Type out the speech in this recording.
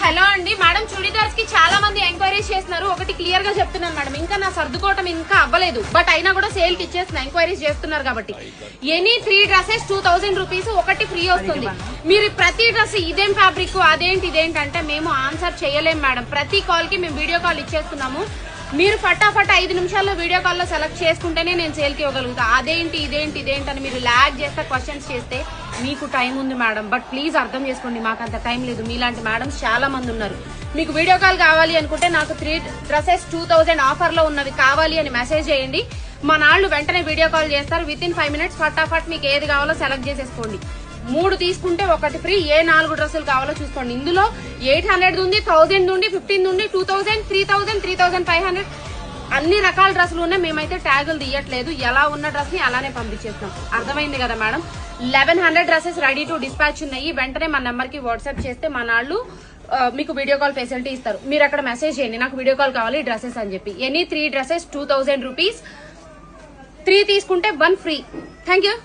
Hello అండి madam, churidars కి చాలా మంది ఎంక్వైరీస్ చేస్తున్నారు. ఒకటి క్లియర్ గా చెప్తున్నాను మేడం, ఇంకా నా సర్దుకోవటం ఇంకా అవ్వలేదు, బట్ అయినా కూడా సేల్ కి ఇచ్చేస్తున్నా. ఎంక్వైరీస్ చేస్తున్నారు కాబట్టి ఎనీ 3 డ్రెస్సెస్ 2000 రూపీస్, ఒకటి ఫ్రీ వస్తుంది. మీరు ప్రతి డ్రెస్ ఇదేం ఫ్యాబ్రిక్ అదేంటంటే మేము ఆన్సర్ చేయలేం మేడం. ప్రతి కాల్ కి మేము వీడియో కాల్ ఇచ్చేస్తున్నాము. మీరు ఫటాఫట్ 5 నిమిషాల్లో వీడియో కాల్ లో సెలెక్ట్ చేసుకుంటేనే నేను సేల్ కి ఇవ్వగలుగుతా. ఇదేంటి అని మీరు ల్యాగ్ చేస్తే క్వశ్చన్స్ చేస్తే మీకు టైం ఉంది మేడం, బట్ ప్లీజ్ అర్థం చేసుకోండి, మాకు అంత టైం లేదు. మీలాంటి మేడమ్స్ చాలా మంది ఉన్నారు. మీకు వీడియో కాల్ కావాలి అనుకుంటే నాకు 3 డ్రెస్సెస్ 2000 ఆఫర్ లో ఉన్నవి కావాలి అని మెసేజ్ చేయండి. మా నాళ్ళు వెంటనే వీడియో కాల్ చేస్తారు. విత్ ఇన్ 5 మినిట్స్ ఫటాఫట్ మీకు ఏది కావాలో సెలెక్ట్ చేసేసుకోండి. 3 తీసుకుంటే ఒకటి ఫ్రీ. ఏ 4 డ్రెస్సులు కావాలో చూసుకోండి. ఇందులో 800 ఉంది, 1000 ఉంది, 15 ఉంది, 2000, 3000, 3500 అన్ని రకాల డ్రెస్సులు ఉన్నాయి. మేమైతే ట్యాగులు తీయట్లేదు. ఎలా ఉన్న డ్రెస్ ని అలానే పంపించేస్తాం. అర్థమైంది కదా madam? 1100 dresses ready to dispatch ఉన్నాయి. వెంటనే మా నెంబర్ కి వాట్సాప్ చేస్తే మా నాళ్ళు మీకు వీడియో కాల్ ఫెసిలిటీ ఇస్తారు. మీరు అక్కడ మెసేజ్ చేయండి, నాకు వీడియో కాల్ కావాలి డ్రెస్సెస్ అని చెప్పి. ఎనీ 3 డ్రెస్సెస్ 2000 రూపీస్, 3 తీసుకుంటే 1 ఫ్రీ. Thank you.